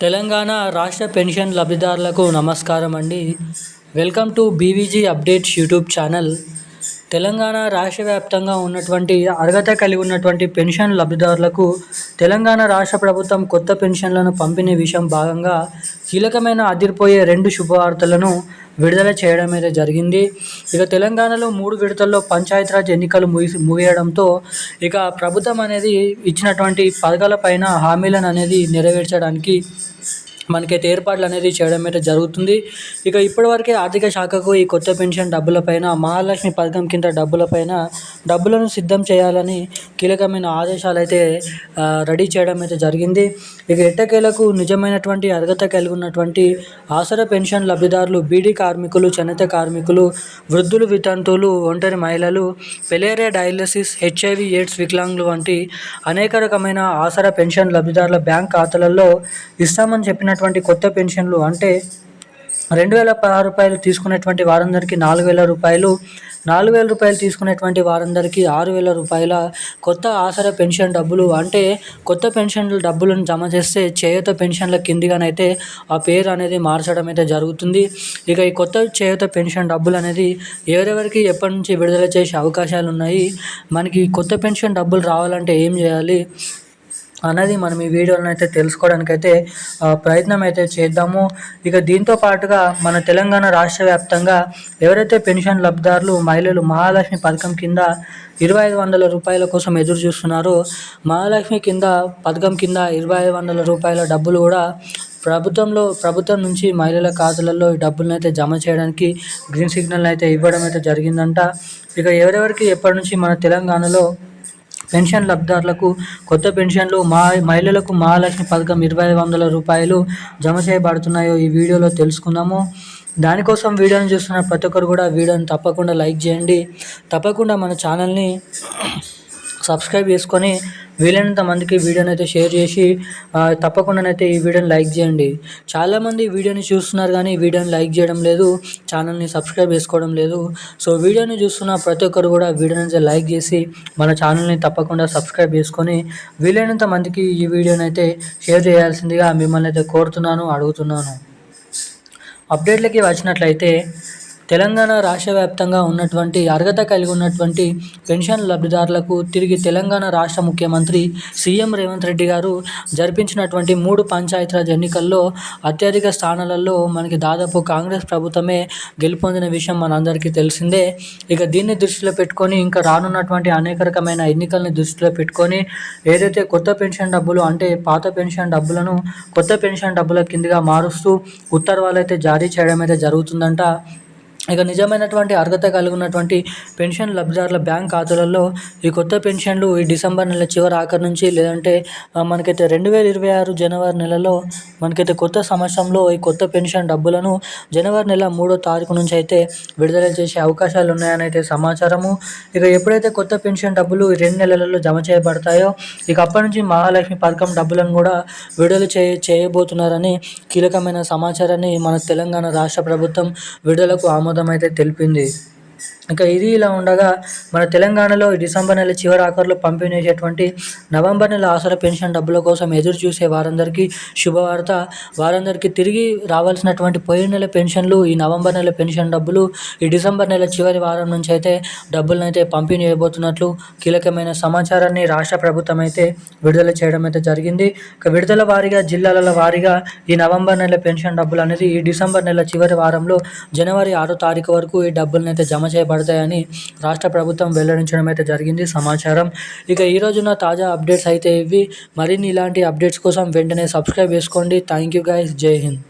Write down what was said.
తెలంగాణ రాష్ట్ర పెన్షన్ లబ్ధిదారులకు నమస్కారం అండి. Welcome to BVG updates YouTube channel. Telangana రాష్ట్ర వ్యాప్తంగా ఉన్నటువంటి అర్హత కలిగి ఉన్నటువంటి పెన్షన్ లబ్ధిదారులకు తెలంగాణ రాష్ట్ర ప్రభుత్వం కొత్త పెన్షన్లను పంపిణీ విషయం భాగంగా కీలకమైన అదిరిపోయే 2 శుభవార్తలను విడుదల చేయడం అయితే జరిగింది. ఇక తెలంగాణలో 3 విడతల్లో పంచాయతీరాజ్ ఎన్నికలు ముగియడంతో ఇక ప్రభుత్వం అనేది ఇచ్చినటువంటి పథకాల పైన హామీలను అనేది నెరవేర్చడానికి మనకైతే ఏర్పాట్లు అనేది చేయడం అయితే జరుగుతుంది. ఇక ఇప్పటివరకే ఆర్థిక శాఖకు ఈ కొత్త పెన్షన్ డబ్బులపైన మహాలక్ష్మి పథకం కింద డబ్బులను సిద్ధం చేయాలని కీలకమైన ఆదేశాలు అయితే రెడీ చేయడం అయితే జరిగింది. ఇక ఎట్టకేలకు నిజమైనటువంటి అర్హత కలిగి ఉన్నటువంటి ఆసరా పెన్షన్ లబ్ధిదారులు బీడీ కార్మికులు, చేనేత కార్మికులు, వృద్ధులు, వితంతువులు, ఒంటరి మహిళలు, పెలేరియా డయాలసిస్, హెచ్ఐవి ఎయిడ్స్ వికలాంగులు వంటి అనేక రకమైన ఆసరా పెన్షన్ లబ్ధిదారుల బ్యాంక్ ఖాతాలలో ఇస్తామని చెప్పినటువంటి కొత్త పెన్షన్లు అంటే 2016 రూపాయలు తీసుకునేటువంటి వారందరికీ 4,000 రూపాయలు, 4,000 రూపాయలు తీసుకునేటువంటి వారందరికీ 6,000 రూపాయల కొత్త ఆసరా పెన్షన్ డబ్బులు అంటే కొత్త పెన్షన్ల డబ్బులను జమ చేస్తే చేయూత పెన్షన్ల కిందిగానైతే ఆ పేరు అనేది మార్చడం అయితే జరుగుతుంది. ఇక ఈ కొత్త చేయూత పెన్షన్ డబ్బులు అనేది ఎవరెవరికి ఎప్పటి నుంచి విడుదల చేసే అవకాశాలు ఉన్నాయి, మనకి కొత్త పెన్షన్ డబ్బులు రావాలంటే ఏం చేయాలి అన్నది మనం ఈ వీడియోలో అయితే తెలుసుకోవడానికైతే ప్రయత్నం అయితే చేద్దాము. ఇక దీంతో పాటుగా మన తెలంగాణ రాష్ట్ర వ్యాప్తంగా ఎవరైతే పెన్షన్ లబ్ధిదారులు మహిళలు మహాలక్ష్మి పథకం కింద 2,500 రూపాయల కోసం ఎదురు చూస్తున్నారో, మహాలక్ష్మి పథకం కింద 2,500 రూపాయల డబ్బులు కూడా ప్రభుత్వం నుంచి మహిళల ఖాతాలలో ఈ డబ్బులను అయితే జమ చేయడానికి గ్రీన్ సిగ్నల్ అయితే ఇవ్వడం అయితే జరిగిందంట. ఇక ఎవరెవరికి ఎప్పటి నుంచి మన తెలంగాణలో పెన్షన్ లబ్ధిదారులకు కొత్త పెన్షన్లు మహిళలకు మహాలక్ష్మి పథకం 2,500 రూపాయలు జమ చేయబడుతున్నాయో ఈ వీడియోలో తెలుసుకుందాము. దానికోసం వీడియోని చూస్తున్న ప్రతి ఒక్కరు కూడా వీడియోని తప్పకుండా లైక్ చేయండి. తప్పకుండా మన ఛానల్ని సబ్స్క్రైబ్ చేసుకొని వీలైనంత మందికి వీడియోని అయితే షేర్ చేసి తప్పకుండానైతే ఈ వీడియోని లైక్ చేయండి. చాలామంది వీడియోని చూస్తున్నారు కానీ వీడియోని లైక్ చేయడం లేదు, ఛానల్ని సబ్స్క్రైబ్ చేసుకోవడం లేదు. సో వీడియోని చూస్తున్న ప్రతి ఒక్కరు కూడా వీడియోని అయితే లైక్ చేసి మన ఛానల్ని తప్పకుండా సబ్స్క్రైబ్ చేసుకొని వీలైనంత మందికి ఈ వీడియోని అయితే షేర్ చేయాల్సిందిగా మిమ్మల్ని అయితే అడుగుతున్నాను. అప్డేట్లకి వచ్చినట్లయితే తెలంగాణ రాష్ట్ర వ్యాప్తంగా ఉన్నటువంటి అర్హత కలిగి ఉన్నటువంటి పెన్షన్ లబ్ధిదారులకు తిరిగి తెలంగాణ రాష్ట్ర ముఖ్యమంత్రి సీఎం రేవంత్ రెడ్డి గారు జరిపించినటువంటి 3 పంచాయతీరాజ్ ఎన్నికల్లో అత్యధిక స్థానాలలో మనకి దాదాపు కాంగ్రెస్ ప్రభుత్వమే గెలుపొందిన విషయం మనందరికీ తెలిసిందే. ఇక దీన్ని దృష్టిలో పెట్టుకొని ఇంకా రానున్నటువంటి అనేక రకమైన ఎన్నికల్ని దృష్టిలో పెట్టుకొని ఏదైతే కొత్త పెన్షన్ డబ్బులు అంటే పాత పెన్షన్ డబ్బులను కొత్త పెన్షన్ డబ్బుల కిందగా మారుస్తూ ఉత్తర్వులు అయితే జారీ చేయడం అయితే జరుగుతుందంట. ఇక నిజమైనటువంటి అర్హత కలిగి ఉన్నటువంటి పెన్షన్ లబ్ధిదారుల బ్యాంక్ ఖాతాలలో ఈ కొత్త పెన్షన్లు ఈ డిసెంబర్ నెల చివరి ఆఖరి నుంచి లేదంటే మనకైతే 2026 జనవరి నెలలో మనకైతే కొత్త సంవత్సరంలో ఈ కొత్త పెన్షన్ డబ్బులను జనవరి నెల 3వ తారీఖు నుంచి అయితే విడుదల చేసే అవకాశాలు ఉన్నాయని అయితే సమాచారము. ఇక ఎప్పుడైతే కొత్త పెన్షన్ డబ్బులు ఈ 2 నెలలలో జమ చేయబడతాయో ఇక అప్పటి నుంచి మహాలక్ష్మి పథకం డబ్బులను కూడా విడుదల చేయబోతున్నారని కీలకమైన సమాచారాన్ని మన తెలంగాణ రాష్ట్ర ప్రభుత్వం విడుదలకు అయితే తెలిపింది. ఇంకా ఇది ఇలా ఉండగా మన తెలంగాణలో డిసెంబర్ నెల చివరి ఆఖరులో పంపిణీ చేసేటువంటి నవంబర్ నెల ఆసరా పెన్షన్ డబ్బుల కోసం ఎదురు చూసే వారందరికీ శుభవార్త. వారందరికీ తిరిగి రావాల్సినటువంటి పోయిన నెల పెన్షన్లు ఈ నవంబర్ నెల పెన్షన్ డబ్బులు ఈ డిసెంబర్ నెల చివరి వారం నుంచి అయితే డబ్బులను అయితే పంపిణీ చేయబోతున్నట్లు కీలకమైన సమాచారాన్ని రాష్ట్ర ప్రభుత్వం అయితే విడుదల చేయడం అయితే జరిగింది. ఇక విడుదల వారీగా జిల్లాల వారీగా ఈ నవంబర్ నెల పెన్షన్ డబ్బులు అనేది ఈ డిసెంబర్ నెల చివరి వారంలో జనవరి 6వ తారీఖు వరకు ఈ డబ్బులను అయితే జమ చేయబడతాయని రాష్ట్ర ప్రభుత్వం వెల్లడించడం అయితే జరిగింది సమాచారం. ఇక ఈ రోజున తాజా అప్డేట్స్ అయితే ఇవి. మరిన్ని ఇలాంటి అప్డేట్స్ కోసం వెంటనే సబ్స్క్రైబ్ చేసుకోండి. Thank you guys. జై హింద్.